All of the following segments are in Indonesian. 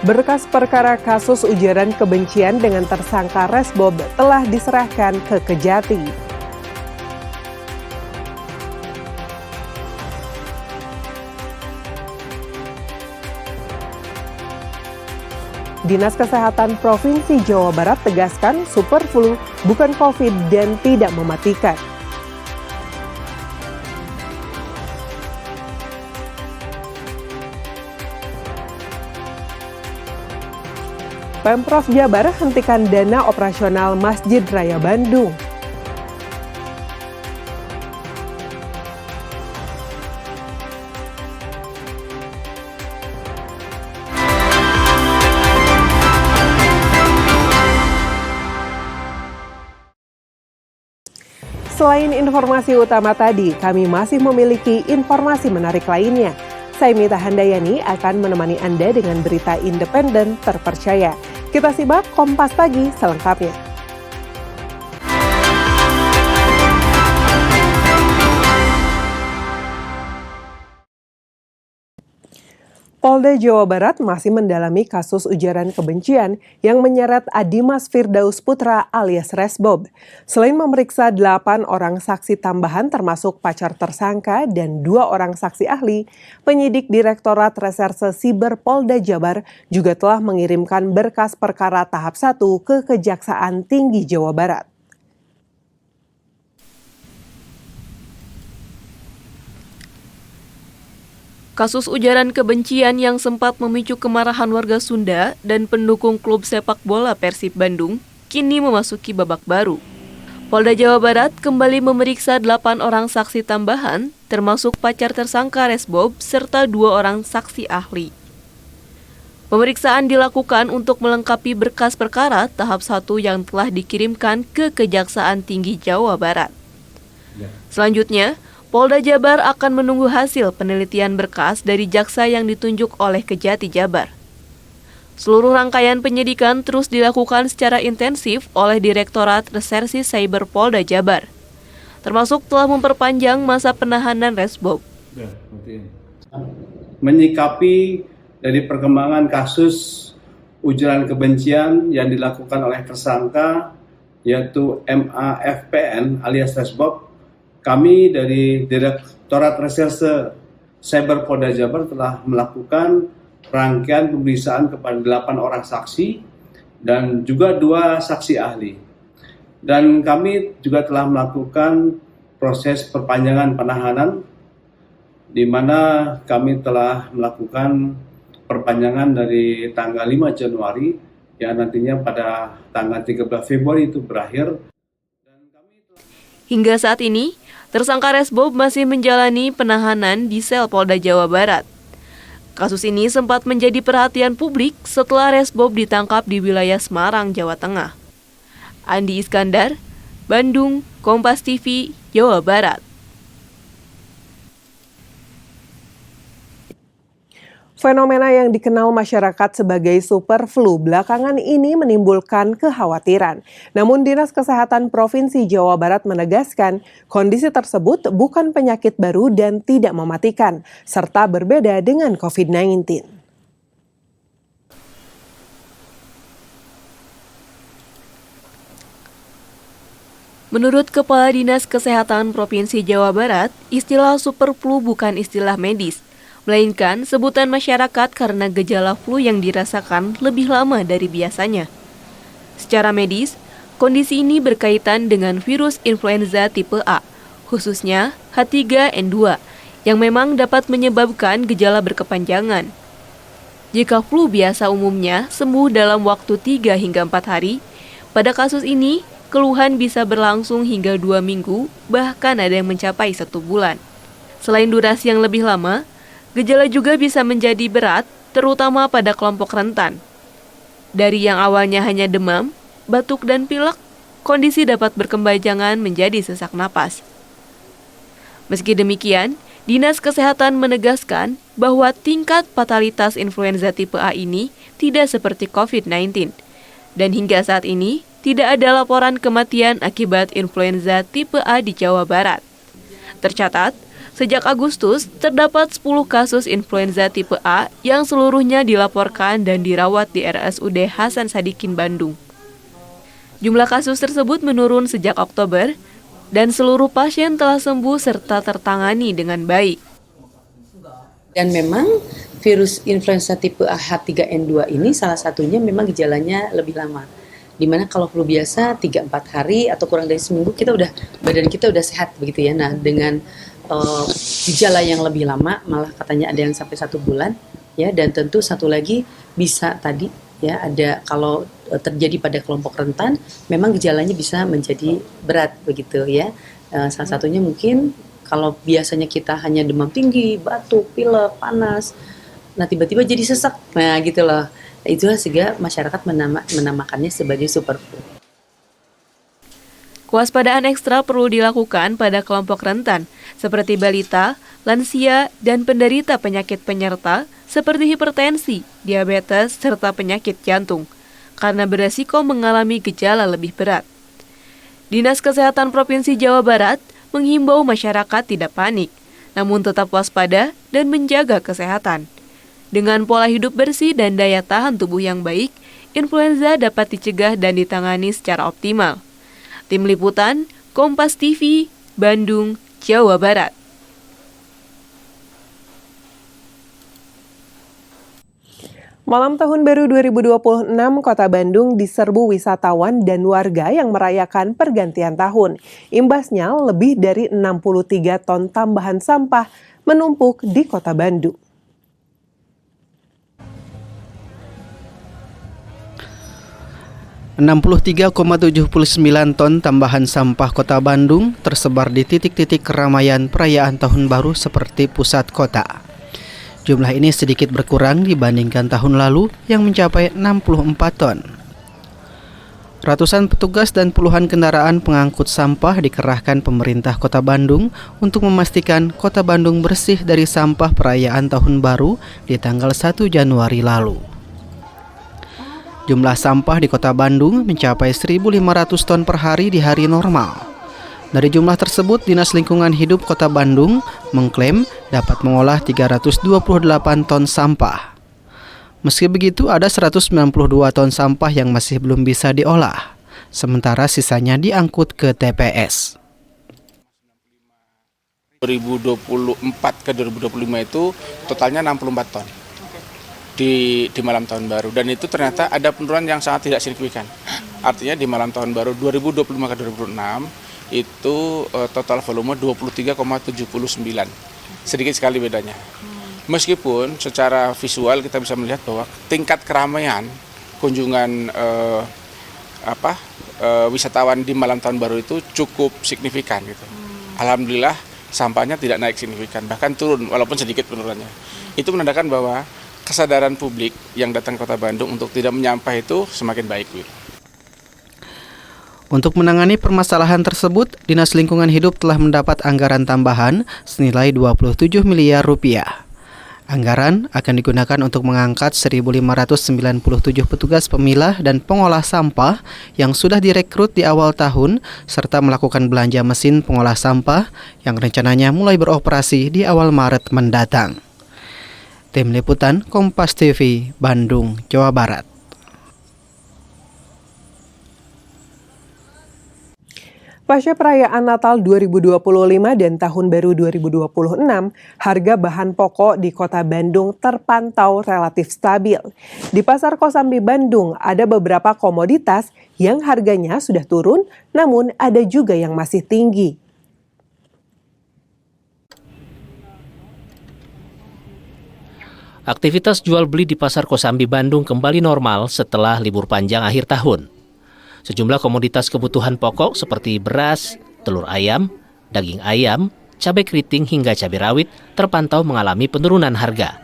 Berkas perkara kasus ujaran kebencian dengan tersangka Resbob telah diserahkan ke Kejati. Dinas Kesehatan Provinsi Jawa Barat tegaskan super flu bukan COVID dan tidak mematikan. Pemprov Jabar hentikan dana operasional Masjid Raya Bandung. Selain informasi utama tadi, kami masih memiliki informasi menarik lainnya. Saya Mita Handayani akan menemani Anda dengan berita independen terpercaya. Kita simak Kompas Pagi selengkapnya. Polda Jawa Barat masih mendalami kasus ujaran kebencian yang menyeret Adimas Firdaus Putra alias Resbob. Selain memeriksa 8 orang saksi tambahan termasuk pacar tersangka dan 2 orang saksi ahli, penyidik Direktorat Reserse Siber Polda Jabar juga telah mengirimkan berkas perkara tahap 1 ke Kejaksaan Tinggi Jawa Barat. Kasus ujaran kebencian yang sempat memicu kemarahan warga Sunda dan pendukung klub sepak bola Persib Bandung kini memasuki babak baru. Polda Jawa Barat kembali memeriksa 8 orang saksi tambahan, termasuk pacar tersangka Resbob serta 2 orang saksi ahli. Pemeriksaan dilakukan untuk melengkapi berkas perkara tahap 1 yang telah dikirimkan ke Kejaksaan Tinggi Jawa Barat. Selanjutnya, Polda Jabar akan menunggu hasil penelitian berkas dari jaksa yang ditunjuk oleh Kejati Jabar. Seluruh rangkaian penyidikan terus dilakukan secara intensif oleh Direktorat Reserse Cyber Polda Jabar, termasuk telah memperpanjang masa penahanan Resbob. Menyikapi dari perkembangan kasus ujaran kebencian yang dilakukan oleh tersangka yaitu MAFPN alias Resbob, kami dari Direktorat Reserse Cyber Polda Jabar telah melakukan rangkaian pemeriksaan kepada 8 orang saksi dan juga 2 saksi ahli. Dan kami juga telah melakukan proses perpanjangan penahanan di mana kami telah melakukan perpanjangan dari tanggal 5 Januari yang nantinya pada tanggal 13 Februari itu berakhir. Hingga saat ini, tersangka Resbob masih menjalani penahanan di sel Polda Jawa Barat. Kasus ini sempat menjadi perhatian publik setelah Resbob ditangkap di wilayah Semarang, Jawa Tengah. Andi Iskandar, Bandung, Kompas TV, Jawa Barat. Fenomena yang dikenal masyarakat sebagai super flu belakangan ini menimbulkan kekhawatiran. Namun Dinas Kesehatan Provinsi Jawa Barat menegaskan kondisi tersebut bukan penyakit baru dan tidak mematikan, serta berbeda dengan COVID-19. Menurut Kepala Dinas Kesehatan Provinsi Jawa Barat, istilah super flu bukan istilah medis, melainkan sebutan masyarakat karena gejala flu yang dirasakan lebih lama dari biasanya. Secara medis, kondisi ini berkaitan dengan virus influenza tipe A, khususnya H3N2, yang memang dapat menyebabkan gejala berkepanjangan. Jika flu biasa umumnya sembuh dalam waktu 3 hingga 4 hari, pada kasus ini keluhan bisa berlangsung hingga 2 minggu, bahkan ada yang mencapai 1 bulan. Selain durasi yang lebih lama, gejala juga bisa menjadi berat, terutama pada kelompok rentan. Dari yang awalnya hanya demam, batuk, dan pilek, kondisi dapat berkepanjangan menjadi sesak napas. Meski demikian, Dinas Kesehatan menegaskan bahwa tingkat fatalitas influenza tipe A ini tidak seperti COVID-19. Dan hingga saat ini, tidak ada laporan kematian akibat influenza tipe A di Jawa Barat. Tercatat, Sejak Agustus, terdapat 10 kasus influenza tipe A yang seluruhnya dilaporkan dan dirawat di RSUD Hasan Sadikin, Bandung. Jumlah kasus tersebut menurun sejak Oktober, dan seluruh pasien telah sembuh serta tertangani dengan baik. Dan memang virus influenza tipe H3N2 ini salah satunya memang gejalanya lebih lama. Dimana kalau flu biasa 3-4 hari atau kurang dari seminggu badan kita udah sehat begitu ya. Nah dengan gejala yang lebih lama, malah katanya ada yang sampai 1 bulan ya, dan tentu satu lagi bisa tadi ya ada kalau terjadi pada kelompok rentan memang gejalanya bisa menjadi berat begitu ya. Salah satunya mungkin kalau biasanya kita hanya demam tinggi, batuk, pilek, panas, nah tiba-tiba jadi sesak, nah gitu loh. Itulah sehingga masyarakat menamakannya sebagai super flu. Kewaspadaan ekstra perlu dilakukan pada kelompok rentan, seperti balita, lansia, dan penderita penyakit penyerta seperti hipertensi, diabetes, serta penyakit jantung, karena beresiko mengalami gejala lebih berat. Dinas Kesehatan Provinsi Jawa Barat menghimbau masyarakat tidak panik, namun tetap waspada dan menjaga kesehatan. Dengan pola hidup bersih dan daya tahan tubuh yang baik, influenza dapat dicegah dan ditangani secara optimal. Tim Liputan, Kompas TV, Bandung, Jawa Barat. Malam Tahun Baru 2026, Kota Bandung diserbu wisatawan dan warga yang merayakan pergantian tahun. Imbasnya, lebih dari 63 ton tambahan sampah menumpuk di Kota Bandung. (63,79 ton tambahan sampah Kota Bandung tersebar di titik-titik keramaian perayaan Tahun Baru seperti pusat kota. Jumlah ini sedikit berkurang dibandingkan tahun lalu yang mencapai 64 ton. Ratusan petugas dan puluhan kendaraan pengangkut sampah dikerahkan pemerintah Kota Bandung untuk memastikan Kota Bandung bersih dari sampah perayaan Tahun Baru di tanggal 1 Januari lalu. Jumlah sampah di Kota Bandung mencapai 1.500 ton per hari di hari normal. Dari jumlah tersebut, Dinas Lingkungan Hidup Kota Bandung mengklaim dapat mengolah 328 ton sampah. Meski begitu, ada 192 ton sampah yang masih belum bisa diolah, sementara sisanya diangkut ke TPS. 2024 ke 2025 itu totalnya 64 ton. Di malam tahun baru, dan itu ternyata ada penurunan yang sangat tidak signifikan. Artinya di malam tahun baru 2025 ke 2026 itu total volume 23,79, sedikit sekali bedanya. Meskipun secara visual kita bisa melihat bahwa tingkat keramaian kunjungan wisatawan di malam tahun baru itu cukup signifikan gitu. Alhamdulillah sampahnya tidak naik signifikan, bahkan turun walaupun sedikit penurunannya. Itu menandakan bahwa kesadaran publik yang datang ke Kota Bandung untuk tidak menyampah itu semakin baik. Untuk menangani permasalahan tersebut, Dinas Lingkungan Hidup telah mendapat anggaran tambahan senilai 27 miliar rupiah. Anggaran akan digunakan untuk mengangkat 1.597 petugas pemilah dan pengolah sampah yang sudah direkrut di awal tahun, serta melakukan belanja mesin pengolah sampah yang rencananya mulai beroperasi di awal Maret mendatang. Tim Liputan Kompas TV, Bandung, Jawa Barat. Pasca perayaan Natal 2025 dan Tahun Baru 2026, harga bahan pokok di Kota Bandung terpantau relatif stabil. Di Pasar Kosambi Bandung ada beberapa komoditas yang harganya sudah turun, namun ada juga yang masih tinggi. Aktivitas jual beli di Pasar Kosambi Bandung kembali normal setelah libur panjang akhir tahun. Sejumlah komoditas kebutuhan pokok seperti beras, telur ayam, daging ayam, cabai keriting hingga cabai rawit terpantau mengalami penurunan harga.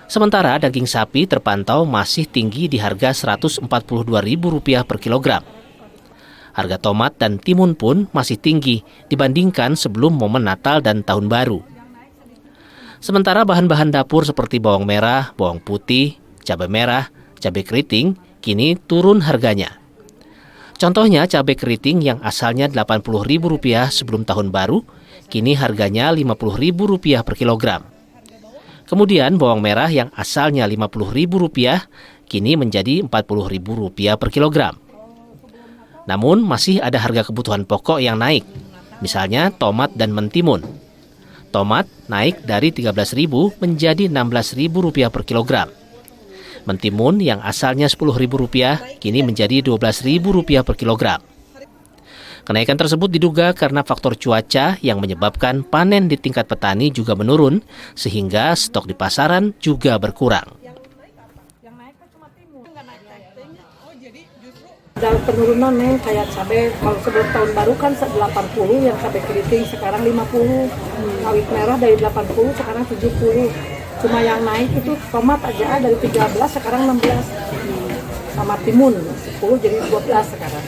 Sementara daging sapi terpantau masih tinggi di harga Rp142.000 per kilogram. Harga tomat dan timun pun masih tinggi dibandingkan sebelum momen Natal dan Tahun Baru. Sementara bahan-bahan dapur seperti bawang merah, bawang putih, cabai merah, cabai keriting kini turun harganya. Contohnya cabai keriting yang asalnya Rp80.000 sebelum Tahun Baru, kini harganya Rp50.000 per kilogram. Kemudian bawang merah yang asalnya Rp50.000 kini menjadi Rp40.000 per kilogram. Namun masih ada harga kebutuhan pokok yang naik, misalnya tomat dan mentimun. Tomat naik dari Rp13.000 menjadi Rp16.000 per kilogram. Mentimun yang asalnya Rp10.000 kini menjadi Rp12.000 per kilogram. Kenaikan tersebut diduga karena faktor cuaca yang menyebabkan panen di tingkat petani juga menurun, sehingga stok di pasaran juga berkurang. Ada penurunan nih, kayak cabai kalau sebelum tahun baru kan 80 yang cabai keriting, sekarang 50. Rawit merah dari 80 sekarang 70. Cuma yang naik itu tomat aja dari 13 sekarang 16. Sama timun 10 jadi 12 sekarang.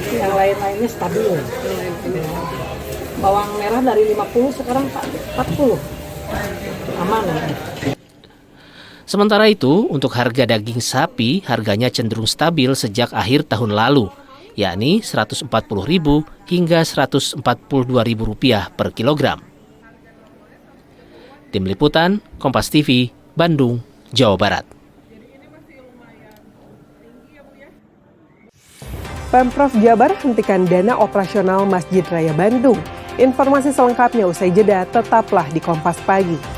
Yang lain-lainnya stabil. Bawang merah dari 50 sekarang 40. Aman. Sementara itu, untuk harga daging sapi, harganya cenderung stabil sejak akhir tahun lalu, yakni Rp140.000 hingga Rp142.000 per kilogram. Tim Liputan, Kompas TV, Bandung, Jawa Barat. Pemprov Jabar hentikan dana operasional Masjid Raya Bandung. Informasi selengkapnya usai jeda, tetaplah di Kompas Pagi.